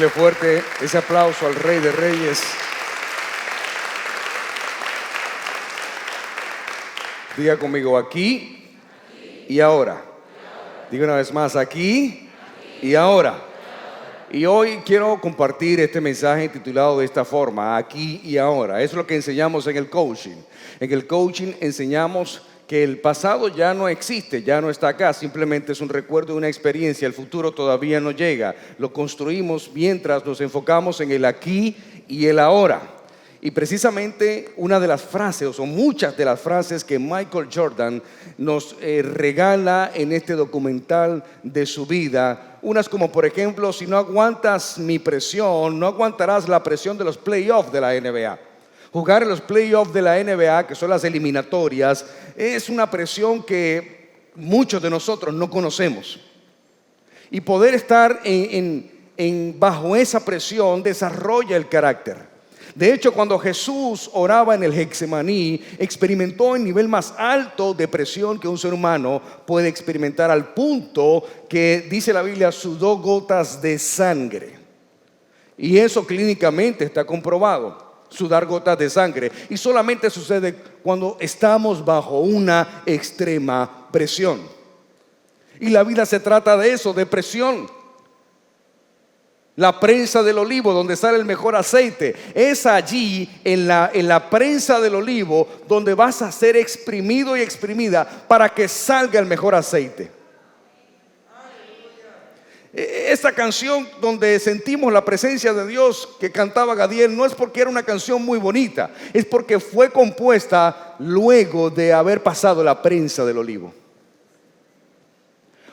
Dele fuerte ese aplauso al Rey de Reyes. Diga conmigo, aquí y ahora. Diga una vez más, aquí y ahora. Y hoy quiero compartir este mensaje titulado de esta forma, aquí y ahora. Es lo que enseñamos en el coaching. En el coaching enseñamos que el pasado ya no existe, ya no está acá, simplemente es un recuerdo de una experiencia, el futuro todavía no llega. Lo construimos mientras nos enfocamos en el aquí y el ahora. Y precisamente una de las frases, o muchas de las frases que Michael Jordan nos regala en este documental de su vida, unas como por ejemplo, si no aguantas mi presión, no aguantarás la presión de los playoffs de la NBA. Jugar en los playoffs de la NBA, que son las eliminatorias, es una presión que muchos de nosotros no conocemos. Y poder estar bajo esa presión desarrolla el carácter. De hecho, cuando Jesús oraba en el Getsemaní, experimentó el nivel más alto de presión que un ser humano puede experimentar, al punto que, dice la Biblia, sudó gotas de sangre. Y eso clínicamente está comprobado, sudar gotas de sangre. Y solamente sucede cuando estamos bajo una extrema presión. Y la vida se trata de eso, de presión. La prensa del olivo, donde sale el mejor aceite, es allí en la prensa del olivo donde vas a ser exprimido y exprimida para que salga el mejor aceite. Esta canción donde sentimos la presencia de Dios que cantaba Gadiel no es porque era una canción muy bonita, es porque fue compuesta luego de haber pasado la prensa del olivo.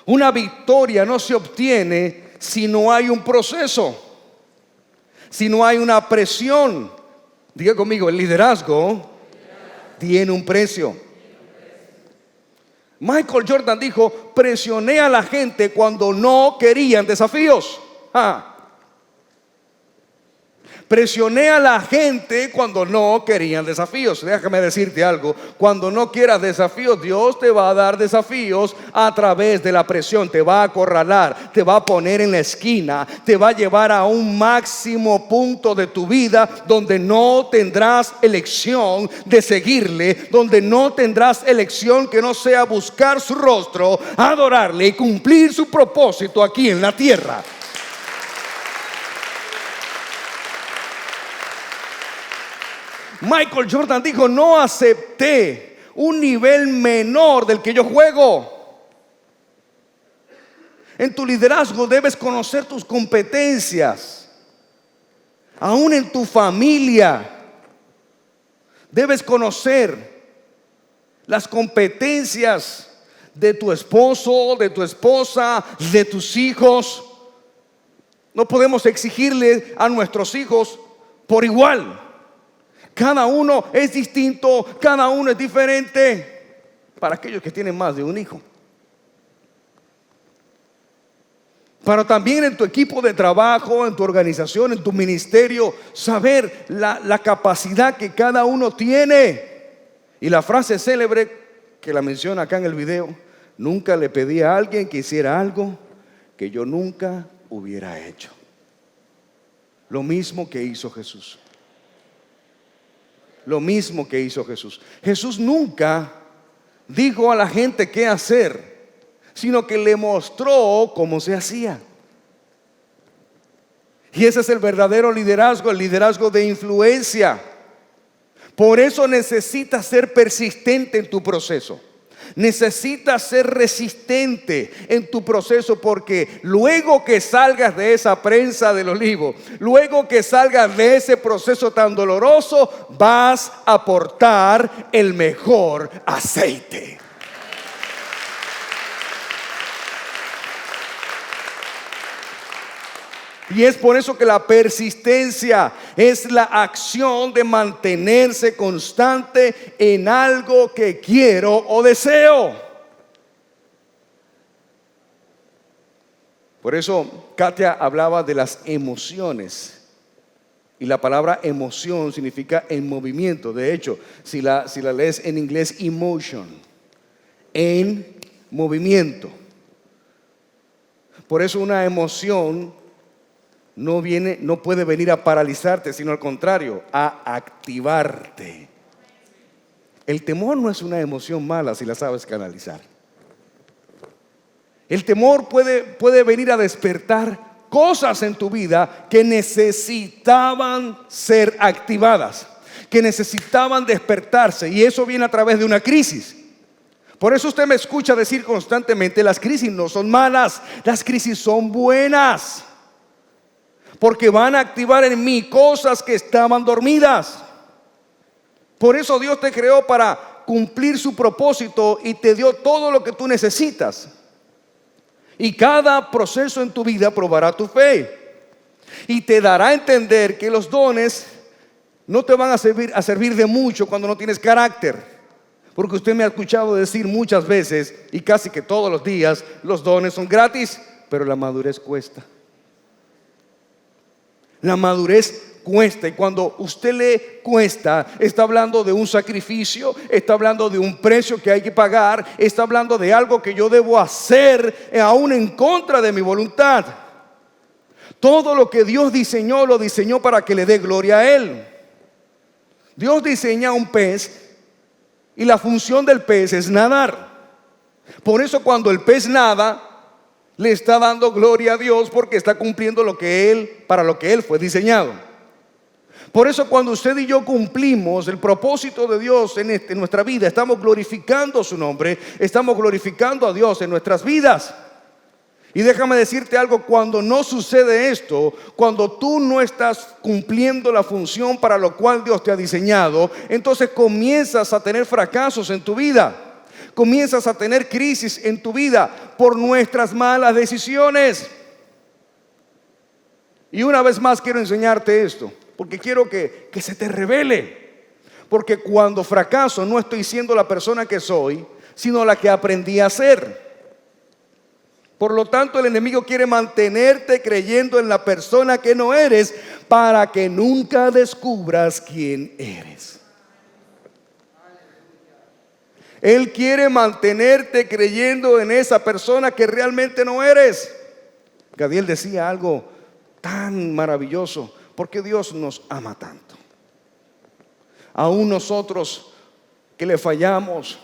Una victoria no se obtiene si no hay un proceso, si no hay una presión. Diga conmigo, el liderazgo tiene un precio. Michael Jordan dijo, presioné a la gente cuando no querían desafíos. Presioné a la gente cuando no querían desafíos. Déjame decirte algo, cuando no quieras desafíos, Dios te va a dar desafíos a través de la presión. Te va a acorralar, te va a poner en la esquina, te va a llevar a un máximo punto de tu vida donde no tendrás elección de seguirle, donde no tendrás elección que no sea buscar su rostro, adorarle y cumplir su propósito aquí en la tierra. Michael Jordan dijo, no acepté un nivel menor del que yo juego. En tu liderazgo debes conocer tus competencias. Aún en tu familia debes conocer las competencias de tu esposo, de tu esposa, de tus hijos. No podemos exigirle a nuestros hijos por igual. Cada uno es distinto, cada uno es diferente. Para aquellos que tienen más de un hijo. Pero también en tu equipo de trabajo, en tu organización, en tu ministerio, saber la capacidad que cada uno tiene. Y la frase célebre que la menciona acá en el video: nunca le pedí a alguien que hiciera algo que yo nunca hubiera hecho. Lo mismo que hizo Jesús. Lo mismo que hizo Jesús. Jesús nunca dijo a la gente qué hacer, sino que le mostró cómo se hacía. Y ese es el verdadero liderazgo, el liderazgo de influencia. Por eso necesitas ser persistente en tu proceso. Necesitas ser resistente en tu proceso, porque luego que salgas de esa prensa del olivo, luego que salgas de ese proceso tan doloroso, vas a aportar el mejor aceite. Y es por eso que la persistencia es la acción de mantenerse constante en algo que quiero o deseo. Por eso Katia hablaba de las emociones. Y la palabra emoción significa en movimiento. De hecho, si la lees en inglés, emotion, en movimiento. Por eso una emoción no puede venir a paralizarte, sino al contrario, a activarte. El temor no es una emoción mala si la sabes canalizar. El temor puede venir a despertar cosas en tu vida que necesitaban ser activadas, que necesitaban despertarse, y eso viene a través de una crisis. Por eso usted me escucha decir constantemente: las crisis no son malas, las crisis son buenas, porque van a activar en mí cosas que estaban dormidas. Por eso Dios te creó para cumplir su propósito y te dio todo lo que tú necesitas. Y cada proceso en tu vida probará tu fe y te dará a entender que los dones no te van a servir de mucho cuando no tienes carácter. Porque usted me ha escuchado decir muchas veces, y casi que todos los días: los dones son gratis, pero la madurez cuesta. La madurez cuesta, y cuando usted le cuesta, está hablando de un sacrificio, está hablando de un precio que hay que pagar, está hablando de algo que yo debo hacer aún en contra de mi voluntad. Todo lo que Dios diseñó, lo diseñó para que le dé gloria a Él. Dios diseña un pez y la función del pez es nadar. Por eso cuando el pez nada, le está dando gloria a Dios, porque está cumpliendo para lo que Él fue diseñado. Por eso cuando usted y yo cumplimos el propósito de Dios en nuestra vida, estamos glorificando su nombre, estamos glorificando a Dios en nuestras vidas. Y déjame decirte algo: cuando no sucede esto, cuando tú no estás cumpliendo la función para lo cual Dios te ha diseñado, entonces comienzas a tener fracasos en tu vida, comienzas a tener crisis en tu vida por nuestras malas decisiones. Y una vez más quiero enseñarte esto, porque quiero que se te revele. Porque cuando fracaso, no estoy siendo la persona que soy, sino la que aprendí a ser. Por lo tanto, el enemigo quiere mantenerte creyendo en la persona que no eres, para que nunca descubras quién eres. Él quiere mantenerte creyendo en esa persona que realmente no eres. Gadiel decía algo tan maravilloso: porque Dios nos ama tanto. Aún nosotros que le fallamos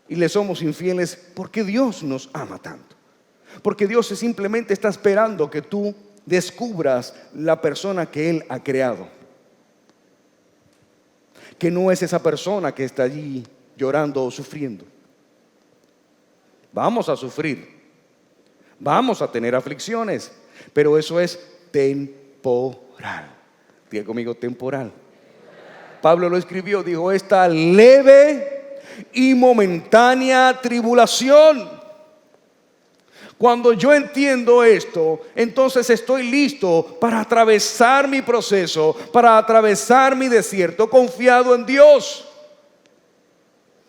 y le somos infieles, porque Dios nos ama tanto. Porque Dios simplemente está esperando que tú descubras la persona que Él ha creado, que no es esa persona que está allí llorando o sufriendo. Vamos a sufrir, vamos a tener aflicciones, pero eso es temporal. Diga conmigo: temporal. Pablo lo escribió, dijo: esta leve y momentánea tribulación. Cuando yo entiendo esto, entonces estoy listo para atravesar mi proceso, para atravesar mi desierto, confiado en Dios.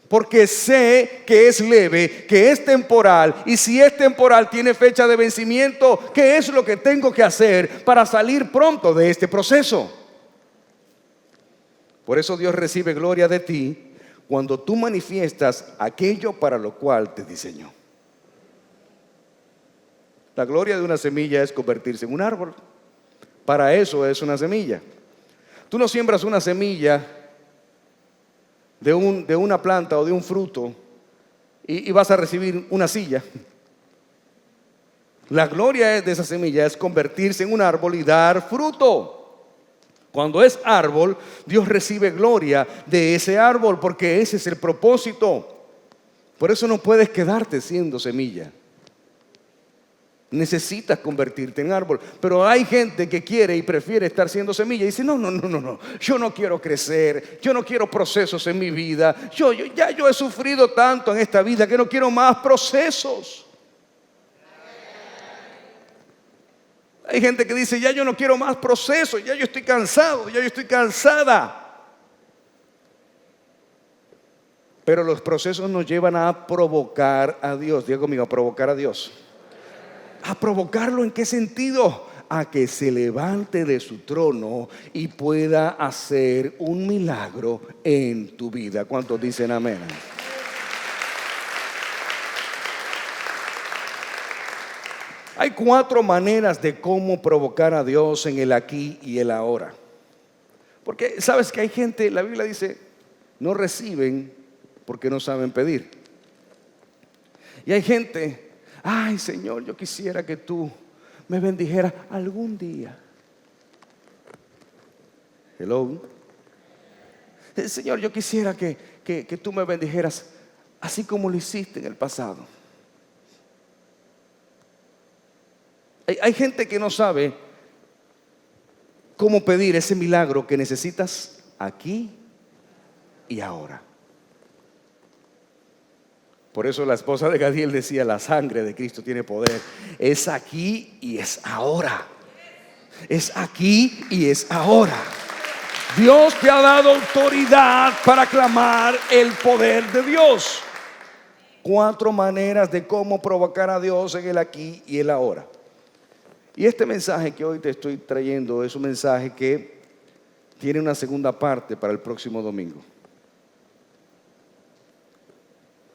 Porque sé que es leve, que es temporal, y si es temporal tiene fecha de vencimiento. ¿Qué es lo que tengo que hacer para salir pronto de este proceso? Por eso Dios recibe gloria de ti cuando tú manifiestas aquello para lo cual te diseñó. La gloria de una semilla es convertirse en un árbol. Para eso es una semilla. Tú no siembras una semilla de una planta o de un fruto y vas a recibir una silla. La gloria de esa semilla es convertirse en un árbol y dar fruto. Cuando es árbol, Dios recibe gloria de ese árbol, porque ese es el propósito. Por eso no puedes quedarte siendo semilla. Necesitas convertirte en árbol. Pero hay gente que quiere y prefiere estar siendo semilla y dice: no, yo no quiero crecer, yo no quiero procesos en mi vida. Yo he sufrido tanto en esta vida que no quiero más procesos. Hay gente que dice: ya yo no quiero más procesos, ya yo estoy cansado, ya yo estoy cansada. Pero los procesos nos llevan a provocar a Dios. Diga conmigo: a provocar a Dios. ¿A provocarlo en qué sentido? A que se levante de su trono y pueda hacer un milagro en tu vida. ¿Cuántos dicen amén? Hay 4 maneras de cómo provocar a Dios en el aquí y el ahora. Porque sabes que hay gente, la Biblia dice, no reciben porque no saben pedir. Y hay gente, ay Señor, yo quisiera que tú me bendijeras algún día. Hello. Señor, yo quisiera que tú me bendijeras así como lo hiciste en el pasado. Hay gente que no sabe cómo pedir ese milagro que necesitas aquí y ahora. Por eso la esposa de Gadiel decía, la sangre de Cristo tiene poder. Es aquí y es ahora. Es aquí y es ahora. Dios te ha dado autoridad para clamar el poder de Dios. 4 maneras de cómo provocar a Dios en el aquí y el ahora. Y este mensaje que hoy te estoy trayendo es un mensaje que tiene una segunda parte para el próximo domingo.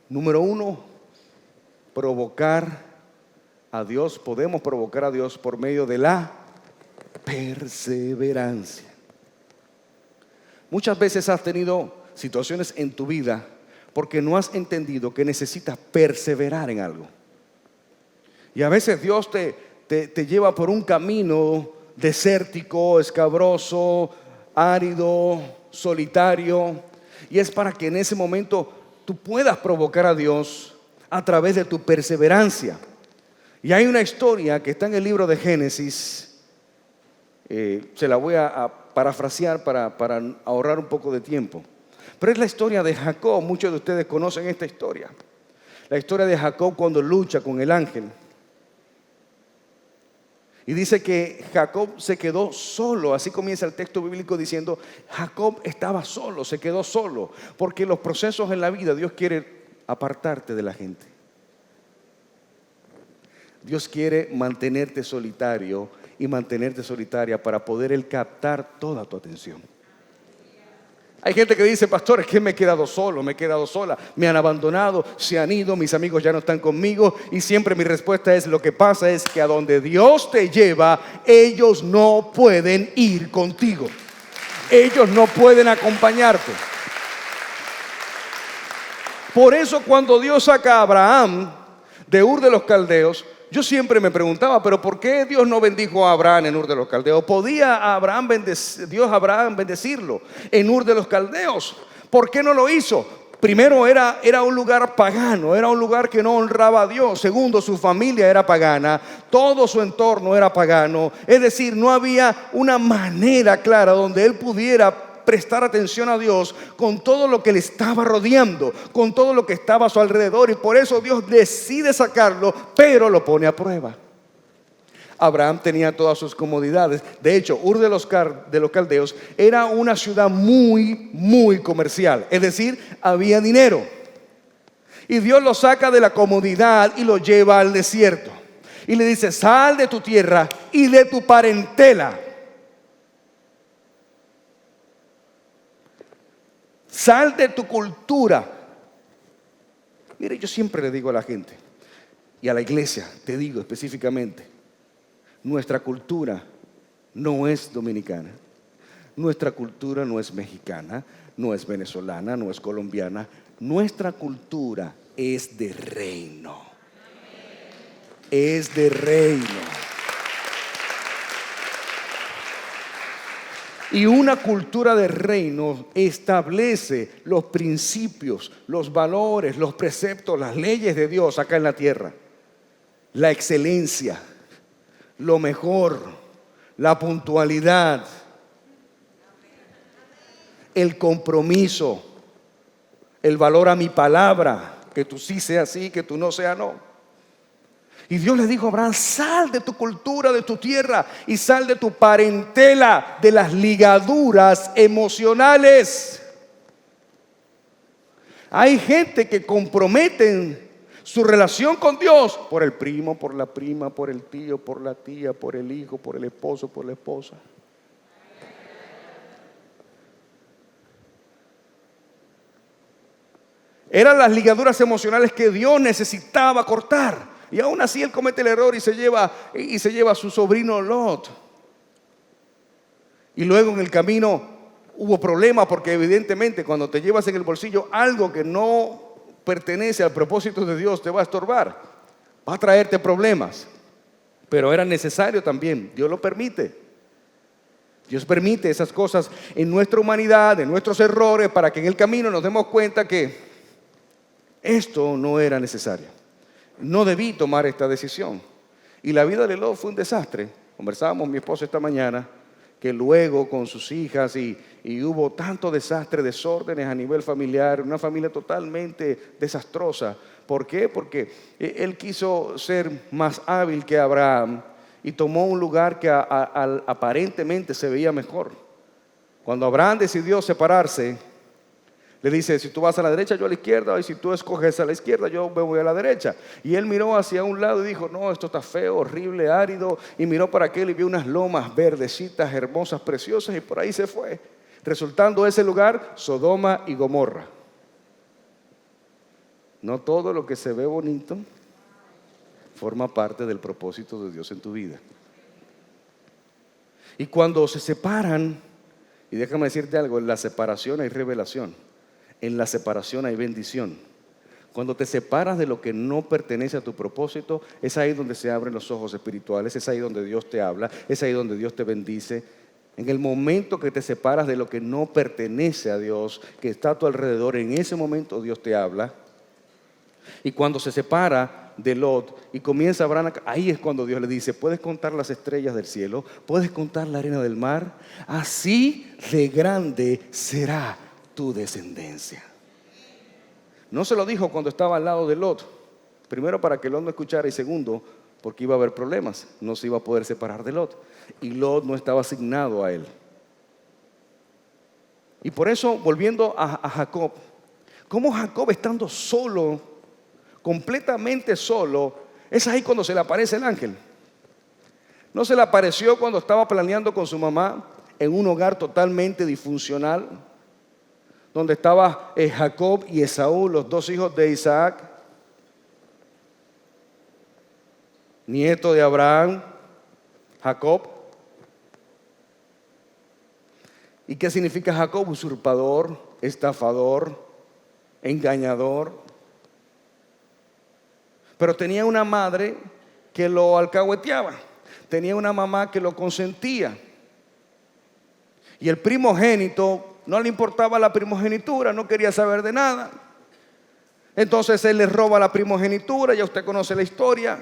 Número 1, provocar a Dios. Podemos provocar a Dios por medio de la perseverancia. Muchas veces has tenido situaciones en tu vida porque no has entendido que necesitas perseverar en algo. Y a veces Dios te lleva por un camino desértico, escabroso, árido, solitario. Y es para que en ese momento tú puedas provocar a Dios a través de tu perseverancia. Y hay una historia que está en el libro de Génesis. Se la voy a parafrasear para ahorrar un poco de tiempo. Pero es la historia de Jacob. Muchos de ustedes conocen esta historia. La historia de Jacob cuando lucha con el ángel. Y dice que Jacob se quedó solo. Así comienza el texto bíblico diciendo, Jacob estaba solo, se quedó solo. Porque los procesos en la vida, Dios quiere apartarte de la gente. Dios quiere mantenerte solitario y mantenerte solitaria para poder Él captar toda tu atención. Hay gente que dice, pastor, es que me he quedado solo, me he quedado sola, me han abandonado, se han ido, mis amigos ya no están conmigo. Y siempre mi respuesta es, lo que pasa es que a donde Dios te lleva, ellos no pueden ir contigo. Ellos no pueden acompañarte. Por eso cuando Dios saca a Abraham de Ur de los Caldeos, yo siempre me preguntaba, pero ¿por qué Dios no bendijo a Abraham en Ur de los Caldeos? ¿Podía Dios a Abraham bendecirlo en Ur de los Caldeos? ¿Por qué no lo hizo? Primero, era un lugar pagano, era un lugar que no honraba a Dios. Segundo, su familia era pagana, todo su entorno era pagano. Es decir, no había una manera clara donde él pudiera prestar atención a Dios con todo lo que le estaba rodeando, con todo lo que estaba a su alrededor. Y por eso Dios decide sacarlo, pero lo pone a prueba. Abraham tenía todas sus comodidades. De hecho, Ur de los Caldeos era una ciudad muy, muy comercial. Es decir, había dinero. Y Dios lo saca de la comodidad y lo lleva al desierto. Y le dice, sal de tu tierra y de tu parentela. Sal de tu cultura. Mire, yo siempre le digo a la gente y a la iglesia, te digo específicamente, nuestra cultura no es dominicana, nuestra cultura no es mexicana, no es venezolana, no es colombiana. Nuestra cultura es de reino. Es de reino. Y una cultura de reino establece los principios, los valores, los preceptos, las leyes de Dios acá en la tierra. La excelencia, lo mejor, la puntualidad, el compromiso, el valor a mi palabra, que tú sí seas sí, que tú no seas no. Y Dios le dijo a Abraham, sal de tu cultura, de tu tierra y sal de tu parentela, de las ligaduras emocionales. Hay gente que comprometen su relación con Dios por el primo, por la prima, por el tío, por la tía, por el hijo, por el esposo, por la esposa. Eran las ligaduras emocionales que Dios necesitaba cortar. Y aún así él comete el error y se lleva a su sobrino Lot. Y luego en el camino hubo problemas porque evidentemente cuando te llevas en el bolsillo algo que no pertenece al propósito de Dios te va a estorbar, va a traerte problemas. Pero era necesario también, Dios lo permite. Dios permite esas cosas en nuestra humanidad, en nuestros errores, para que en el camino nos demos cuenta que esto no era necesario. No debí tomar esta decisión. Y la vida de Lot fue un desastre. Conversábamos mi esposa esta mañana, que luego con sus hijas y hubo tanto desastre, desórdenes a nivel familiar, una familia totalmente desastrosa. ¿Por qué? Porque él quiso ser más hábil que Abraham y tomó un lugar que aparentemente se veía mejor. Cuando Abraham decidió separarse, le dice, si tú vas a la derecha, yo a la izquierda, y si tú escoges a la izquierda, yo me voy a la derecha. Y él miró hacia un lado y dijo, no, esto está feo, horrible, árido. Y miró para aquel y vio unas lomas verdecitas, hermosas, preciosas, y por ahí se fue. Resultando ese lugar, Sodoma y Gomorra. No todo lo que se ve bonito forma parte del propósito de Dios en tu vida. Y cuando se separan, y déjame decirte algo, en la separación hay revelación. En la separación hay bendición. Cuando te separas de lo que no pertenece a tu propósito, es ahí donde se abren los ojos espirituales, es ahí donde Dios te habla, es ahí donde Dios te bendice. En el momento que te separas de lo que no pertenece a Dios, que está a tu alrededor, en ese momento Dios te habla. Y cuando se separa de Lot y comienza Abraham, ahí es cuando Dios le dice, ¿puedes contar las estrellas del cielo? ¿Puedes contar la arena del mar? Así de grande será tu descendencia. No se lo dijo cuando estaba al lado de Lot. Primero para que Lot no escuchara y segundo porque iba a haber problemas. No se iba a poder separar de Lot. Y Lot no estaba asignado a él. Y por eso, volviendo a Jacob, como Jacob estando solo, completamente solo, es ahí cuando se le aparece el ángel. No se le apareció cuando estaba planeando con su mamá en un hogar totalmente disfuncional, donde estaba Jacob y Esaú, los dos hijos de Isaac, nieto de Abraham, Jacob. ¿Y qué significa Jacob? Usurpador, estafador, engañador. Pero tenía una madre que lo alcahueteaba, tenía una mamá que lo consentía. Y el primogénito no le importaba la primogenitura, no quería saber de nada. Entonces él le roba la primogenitura, ya usted conoce la historia.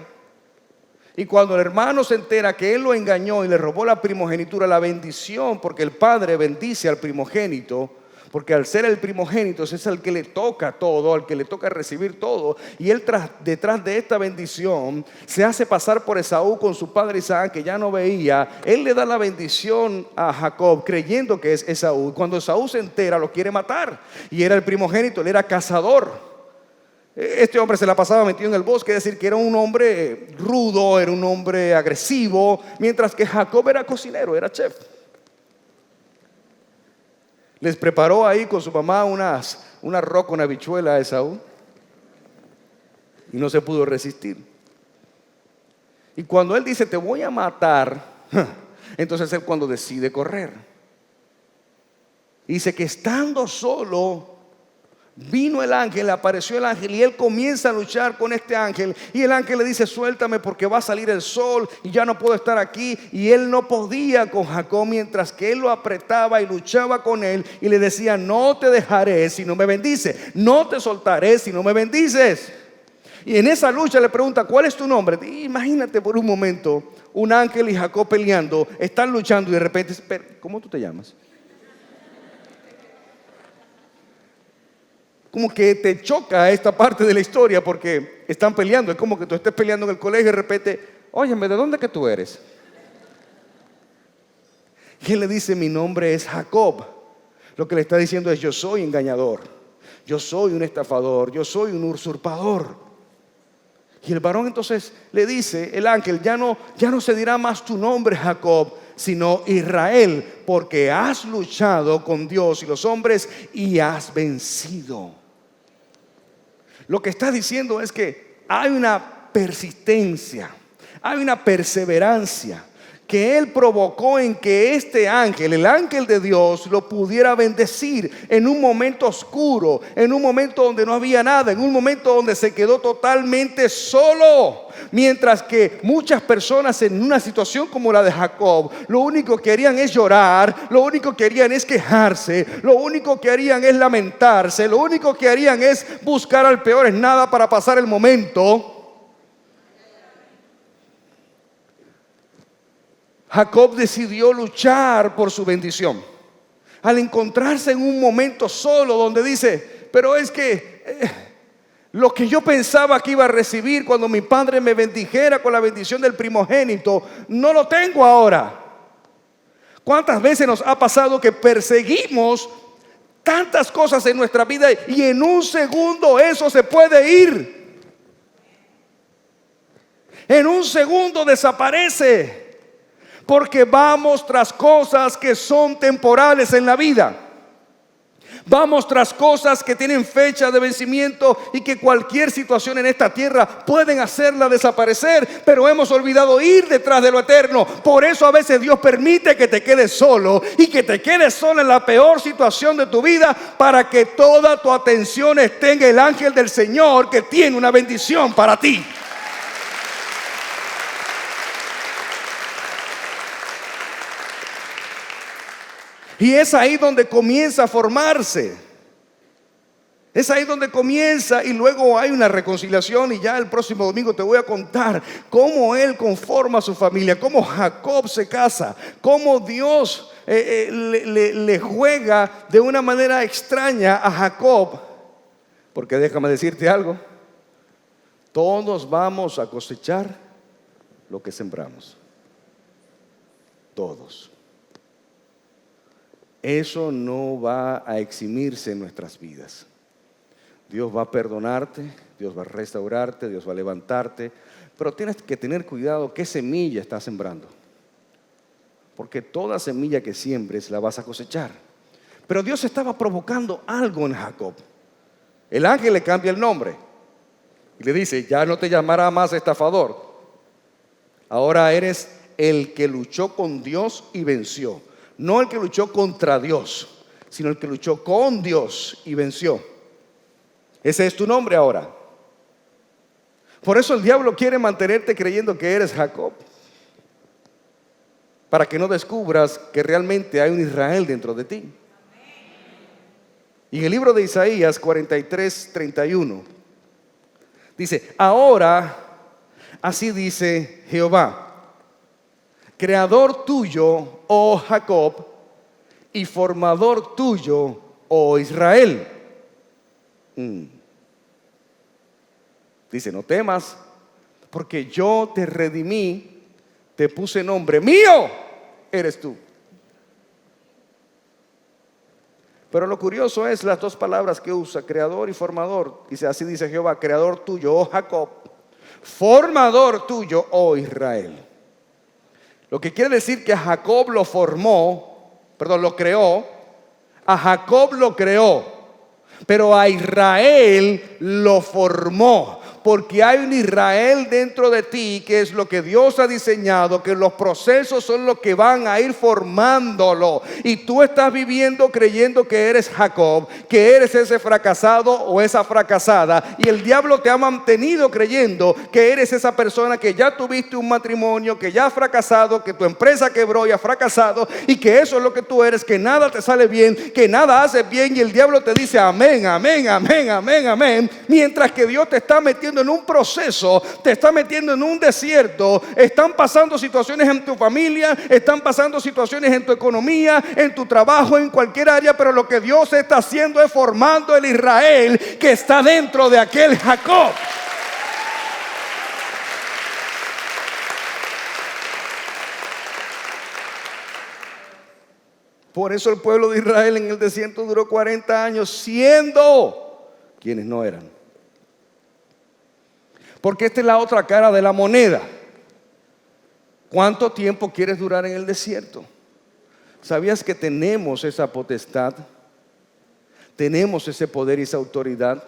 Y cuando el hermano se entera que él lo engañó y le robó la primogenitura, la bendición, porque el padre bendice al primogénito, porque al ser el primogénito es el que le toca todo, al que le toca recibir todo. Y él detrás de esta bendición se hace pasar por Esaú con su padre Isaac, que ya no veía. Él le da la bendición a Jacob creyendo que es Esaú. Cuando Esaú se entera lo quiere matar. Y era el primogénito, él era cazador. Este hombre se la pasaba metido en el bosque, es decir, que era un hombre rudo, era un hombre agresivo, mientras que Jacob era cocinero, era chef. Les preparó ahí con su mamá un arroz con habichuela a Esaú y no se pudo resistir. Y cuando él dice, te voy a matar, entonces él cuando decide correr. Dice que estando solo, vino el ángel, le apareció el ángel y él comienza a luchar con este ángel. Y el ángel le dice, suéltame porque va a salir el sol y ya no puedo estar aquí. Y él no podía con Jacob, mientras que él lo apretaba y luchaba con él. Y le decía, no te dejaré si no me bendices, no te soltaré si no me bendices. Y en esa lucha le pregunta, ¿cuál es tu nombre? Imagínate por un momento, un ángel y Jacob peleando, están luchando y de repente, ¿cómo tú te llamas? Como que te choca esta parte de la historia porque están peleando. Es como que tú estés peleando en el colegio y de repente, óyeme, ¿de dónde que tú eres? Y él le dice, mi nombre es Jacob. Lo que le está diciendo es, yo soy engañador, yo soy un estafador, yo soy un usurpador. Y el varón entonces le dice, el ángel, ya no se dirá más tu nombre Jacob, sino Israel, porque has luchado con Dios y los hombres y has vencido. Lo que está diciendo es que hay una persistencia, hay una perseverancia que Él provocó en que este ángel, el ángel de Dios, lo pudiera bendecir en un momento oscuro, en un momento donde no había nada, en un momento donde se quedó totalmente solo. Mientras que muchas personas en una situación como la de Jacob, lo único que harían es llorar, lo único que harían es quejarse, lo único que harían es lamentarse, lo único que harían es buscar al peor es nada para pasar el momento. Jacob decidió luchar por su bendición. Al encontrarse en un momento solo donde dice, pero es que lo que yo pensaba que iba a recibir cuando mi padre me bendijera con la bendición del primogénito, no lo tengo ahora. ¿Cuántas veces nos ha pasado que perseguimos tantas cosas en nuestra vida y en un segundo eso se puede ir? En un segundo desaparece. Porque vamos tras cosas que son temporales en la vida. Vamos tras cosas que tienen fecha de vencimiento y que cualquier situación en esta tierra pueden hacerla desaparecer, pero hemos olvidado ir detrás de lo eterno. Por eso a veces Dios permite que te quedes solo y que te quedes solo en la peor situación de tu vida, para que toda tu atención esté en el ángel del Señor que tiene una bendición para ti. Y es ahí donde comienza a formarse. Es ahí donde comienza, y luego hay una reconciliación. Y ya el próximo domingo te voy a contar cómo él conforma su familia, cómo Jacob se casa, cómo Dios le juega de una manera extraña a Jacob. Porque déjame decirte algo, todos vamos a cosechar lo que sembramos. Todos. Eso no va a eximirse en nuestras vidas. Dios va a perdonarte, Dios va a restaurarte, Dios va a levantarte, pero tienes que tener cuidado qué semilla estás sembrando, porque toda semilla que siembres la vas a cosechar. Pero Dios estaba provocando algo en Jacob. El ángel le cambia el nombre y le dice, ya no te llamará más estafador, ahora eres el que luchó con Dios y venció. No el que luchó contra Dios, sino el que luchó con Dios y venció. Ese es tu nombre ahora. Por eso el diablo quiere mantenerte creyendo que eres Jacob, para que no descubras que realmente hay un Israel dentro de ti. Y en el libro de Isaías 43:31 dice, ahora así dice Jehová, creador tuyo, oh Jacob, y formador tuyo, oh Israel. Dice, no temas, porque yo te redimí, te puse nombre, mío eres tú. Pero lo curioso es las dos palabras que usa, creador y formador. Dice, así dice Jehová, creador tuyo, oh Jacob, formador tuyo, oh Israel. Lo que quiere decir que a Jacob lo creó, a Jacob lo creó, pero a Israel lo formó. Porque hay un Israel dentro de ti, que es lo que Dios ha diseñado, que los procesos son los que van a ir formándolo. Y tú estás viviendo creyendo que eres Jacob, que eres ese fracasado o esa fracasada. Y el diablo te ha mantenido creyendo que eres esa persona que ya tuviste un matrimonio, que ya ha fracasado, que tu empresa quebró y ha fracasado, y que eso es lo que tú eres, que nada te sale bien, que nada haces bien. Y el diablo te dice amén, amén, amén, amén, amén. Mientras que Dios te está metiendo en un proceso, te está metiendo en un desierto. Están pasando situaciones en tu familia, están pasando situaciones en tu economía, en tu trabajo, en cualquier área, pero lo que Dios está haciendo es formando el Israel que está dentro de aquel Jacob. Por eso el pueblo de Israel en el desierto duró 40 años siendo quienes no eran. Porque esta es la otra cara de la moneda. ¿Cuánto tiempo quieres durar en el desierto? ¿Sabías que tenemos esa potestad? Tenemos ese poder y esa autoridad.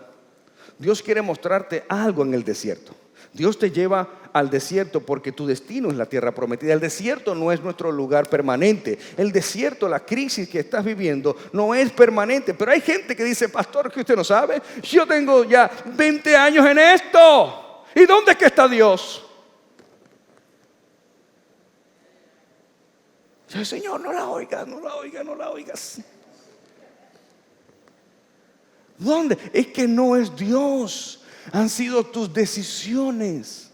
Dios quiere mostrarte algo en el desierto. Dios te lleva al desierto porque tu destino es la tierra prometida. El desierto no es nuestro lugar permanente. El desierto, la crisis que estás viviendo no es permanente. Pero hay gente que dice: pastor, que usted no sabe, yo tengo ya 20 años en esto. ¿Y dónde es que está Dios? Yo, Señor, no la oigas, no la oigas, no la oigas. ¿Dónde? Es que no es Dios. Han sido tus decisiones.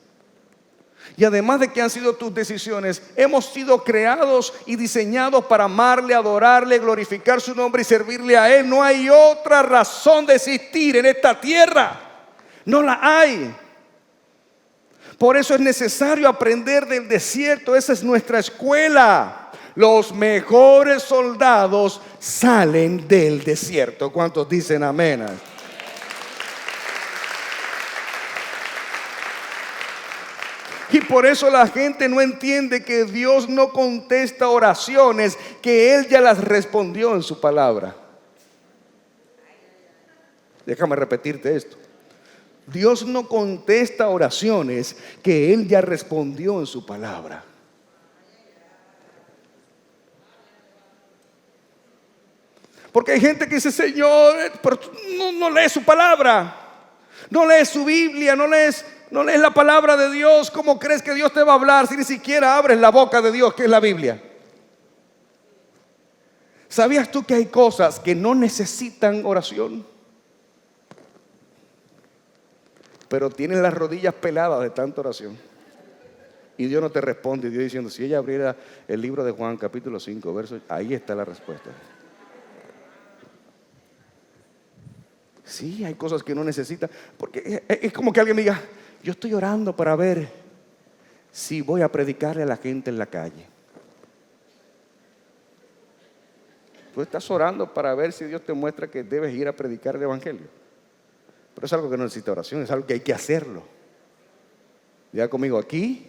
Y además de que han sido tus decisiones, hemos sido creados y diseñados para amarle, adorarle, glorificar su nombre y servirle a Él. No hay otra razón de existir en esta tierra. No la hay. Por eso es necesario aprender del desierto. Esa es nuestra escuela. Los mejores soldados salen del desierto. ¿Cuántos dicen amén? Y por eso la gente no entiende que Dios no contesta oraciones que Él ya las respondió en su palabra. Déjame repetirte esto. Dios no contesta oraciones que Él ya respondió en su palabra. Porque hay gente que dice: Señor, pero no lees su palabra, no lees su Biblia, no lees la palabra de Dios. ¿Cómo crees que Dios te va a hablar si ni siquiera abres la boca de Dios, que es la Biblia? ¿Sabías tú que hay cosas que no necesitan oración, pero tienen las rodillas peladas de tanta oración? Y Dios no te responde. Y Dios diciendo: si ella abriera el libro de Juan capítulo 5 versos, ahí está la respuesta. Sí, hay cosas que no necesitan. Porque es como que alguien me diga: yo estoy orando para ver si voy a predicarle a la gente en la calle. Tú estás orando para ver si Dios te muestra que debes ir a predicar el evangelio. Pero es algo que no necesita oración, es algo que hay que hacerlo. Diga conmigo: aquí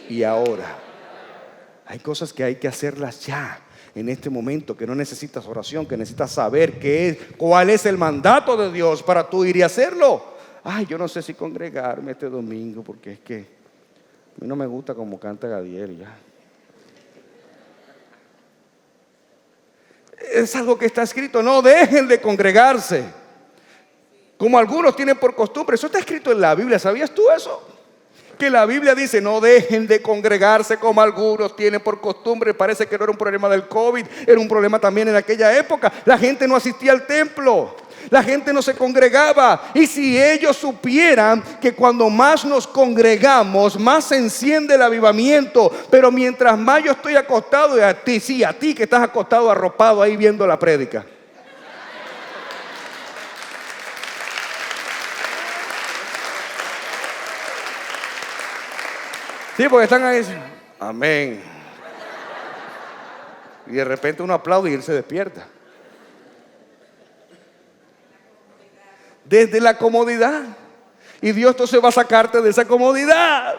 y ahora. Hay cosas que hay que hacerlas ya, en este momento, que no necesitas oración, que necesitas saber cuál es el mandato de Dios para tú ir y hacerlo. Ay, yo no sé si congregarme este domingo, porque es que a mí no me gusta como canta Gadiel ya. Es algo que está escrito: no dejen de congregarse, como algunos tienen por costumbre. Eso está escrito en la Biblia. ¿Sabías tú eso? Que la Biblia dice: no dejen de congregarse como algunos tienen por costumbre. Parece que no era un problema del COVID, era un problema también en aquella época. La gente no asistía al templo, la gente no se congregaba. Y si ellos supieran que cuando más nos congregamos, más se enciende el avivamiento. Pero mientras más yo estoy acostado, y a ti que estás acostado arropado ahí viendo la prédica. Sí, porque están ahí, amén. Y de repente uno aplaude y él se despierta. Desde la comodidad. Y Dios entonces va a sacarte de esa comodidad.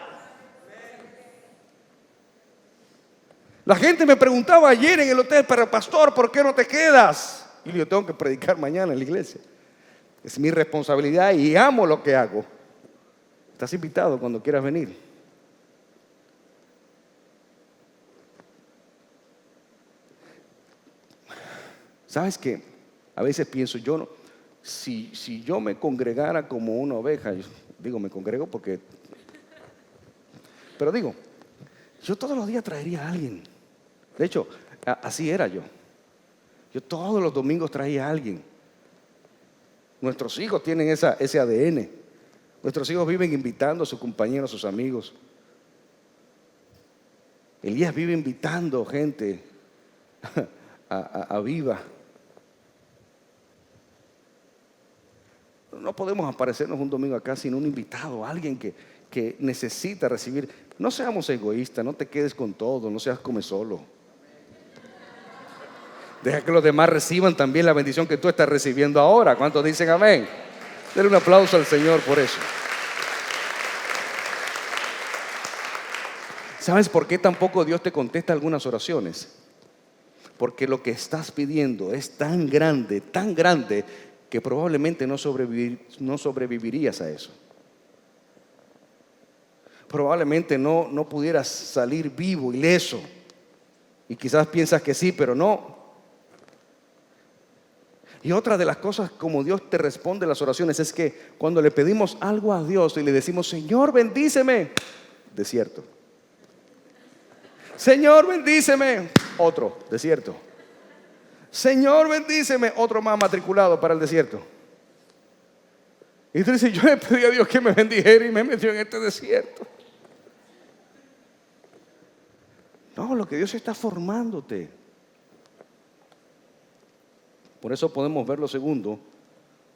La gente me preguntaba ayer en el hotel: pero pastor, ¿por qué no te quedas? Y yo tengo que predicar mañana en la iglesia. Es mi responsabilidad y amo lo que hago. Estás invitado cuando quieras venir. ¿Sabes qué? A veces pienso, si yo me congregara como una oveja, me congrego porque, pero yo todos los días traería a alguien. De hecho, así era yo. Yo todos los domingos traía a alguien. Nuestros hijos tienen ese ADN. Nuestros hijos viven invitando a sus compañeros, a sus amigos. Elías vive invitando gente a Viva. No podemos aparecernos un domingo acá sin un invitado, alguien que necesita recibir. No seamos egoístas, no te quedes con todo, no seas come solo. Deja que los demás reciban también la bendición que tú estás recibiendo ahora. ¿Cuántos dicen amén? Denle un aplauso al Señor por eso. ¿Sabes por qué tampoco Dios te contesta algunas oraciones? Porque lo que estás pidiendo es tan grande, que probablemente no sobrevivirías a eso. probablemente no pudieras salir vivo, ileso. Y quizás piensas que sí, pero no. Y otra de las cosas como Dios te responde las oraciones es que cuando le pedimos algo a Dios y le decimos, Señor, bendíceme, desierto. Señor, bendíceme, otro, desierto. Señor, bendíceme, otro más matriculado para el desierto. Y tú dices, yo le pedí a Dios que me bendijera y me metió en este desierto. No, lo que Dios está formándote. Por eso podemos ver lo segundo,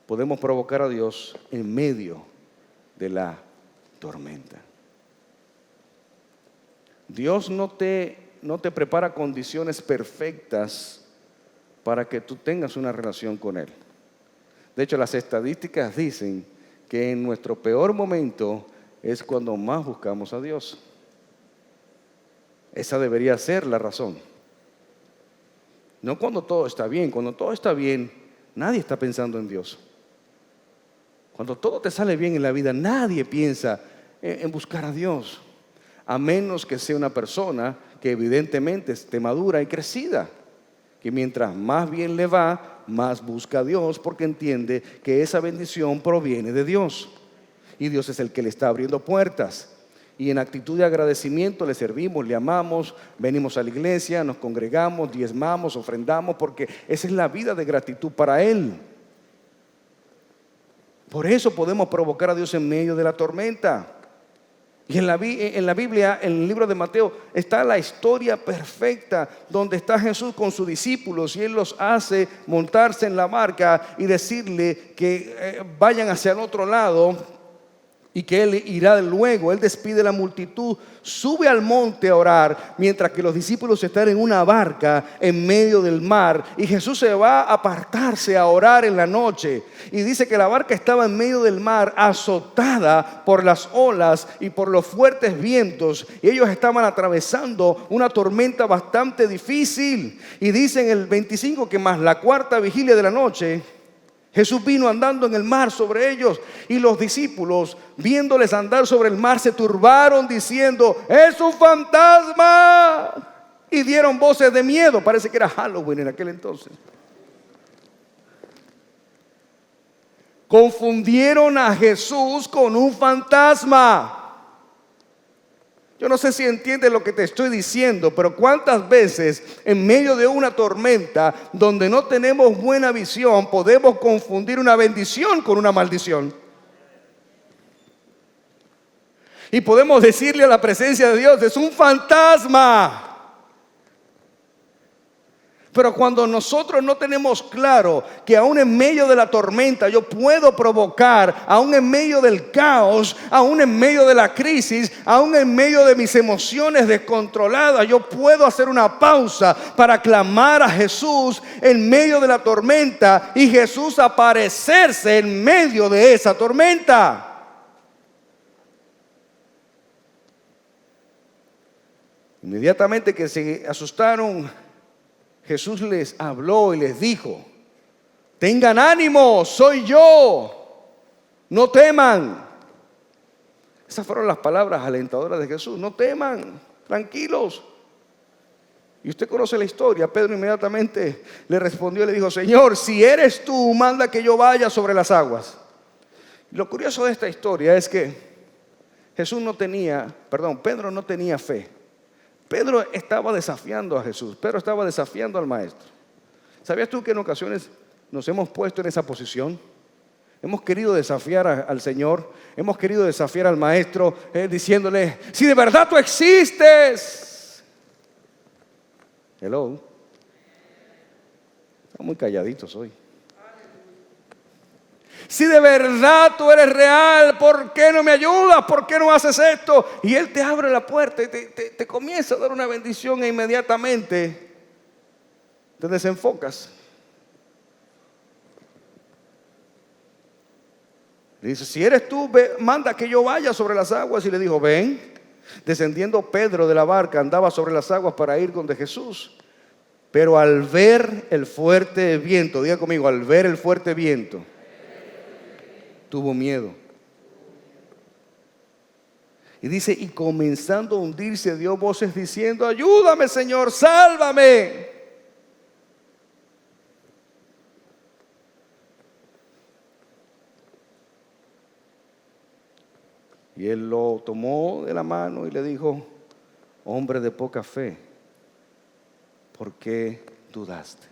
podemos provocar a Dios en medio de la tormenta. Dios no te prepara condiciones perfectas para que tú tengas una relación con Él. De hecho, las estadísticas dicen que en nuestro peor momento es cuando más buscamos a Dios. Esa debería ser la razón. No cuando todo está bien. Cuando todo está bien, nadie está pensando en Dios. Cuando todo te sale bien en la vida, nadie piensa en buscar a Dios. A menos que sea una persona que evidentemente esté madura y crecida. Que mientras más bien le va, más busca a Dios, porque entiende que esa bendición proviene de Dios. Y Dios es el que le está abriendo puertas. Y en actitud de agradecimiento le servimos, le amamos, venimos a la iglesia, nos congregamos, diezmamos, ofrendamos, porque esa es la vida de gratitud para Él. Por eso podemos provocar a Dios en medio de la tormenta. Y en la Biblia, en el libro de Mateo, está la historia perfecta donde está Jesús con sus discípulos y Él los hace montarse en la barca y decirle que vayan hacia el otro lado y que Él irá luego. Él despide a la multitud, sube al monte a orar, mientras que los discípulos están en una barca en medio del mar. Y Jesús se va a apartarse a orar en la noche. Y dice que la barca estaba en medio del mar, azotada por las olas y por los fuertes vientos. Y ellos estaban atravesando una tormenta bastante difícil. Y dice en el 25 que más la cuarta vigilia de la noche, Jesús vino andando en el mar sobre ellos, y los discípulos, viéndoles andar sobre el mar, se turbaron diciendo, ¡es un fantasma! Y dieron voces de miedo. Parece que era Halloween en aquel entonces. Confundieron a Jesús con un fantasma. Yo no sé si entiendes lo que te estoy diciendo, pero cuántas veces en medio de una tormenta donde no tenemos buena visión podemos confundir una bendición con una maldición. Y podemos decirle a la presencia de Dios, es un fantasma. Pero cuando nosotros no tenemos claro que aún en medio de la tormenta yo puedo provocar, aún en medio del caos, aún en medio de la crisis, aún en medio de mis emociones descontroladas, yo puedo hacer una pausa para clamar a Jesús en medio de la tormenta y Jesús aparecerse en medio de esa tormenta. Inmediatamente que se asustaron, Jesús les habló y les dijo, tengan ánimo, soy yo, no teman. Esas fueron las palabras alentadoras de Jesús, no teman, tranquilos. Y usted conoce la historia. Pedro inmediatamente le respondió y le dijo, Señor, si eres tú, manda que yo vaya sobre las aguas. Y lo curioso de esta historia es que Pedro no tenía fe. Pedro estaba desafiando a Jesús. Pedro estaba desafiando al maestro. ¿Sabías tú que en ocasiones nos hemos puesto en esa posición? Hemos querido desafiar al Señor. Hemos querido desafiar al maestro diciéndole, si de verdad tú existes. Hello. Están muy calladitos hoy. Si de verdad tú eres real, ¿por qué no me ayudas? ¿Por qué no haces esto? Y Él te abre la puerta y te comienza a dar una bendición e inmediatamente te desenfocas. Le dice, si eres tú, ve, manda que yo vaya sobre las aguas. Y le dijo, ven. Descendiendo Pedro de la barca, andaba sobre las aguas para ir donde Jesús. Pero al ver el fuerte viento, diga conmigo, al ver el fuerte viento, tuvo miedo. Y dice, y comenzando a hundirse, dio voces diciendo, ayúdame, Señor, sálvame. Y él lo tomó de la mano y le dijo, hombre de poca fe, ¿por qué dudaste?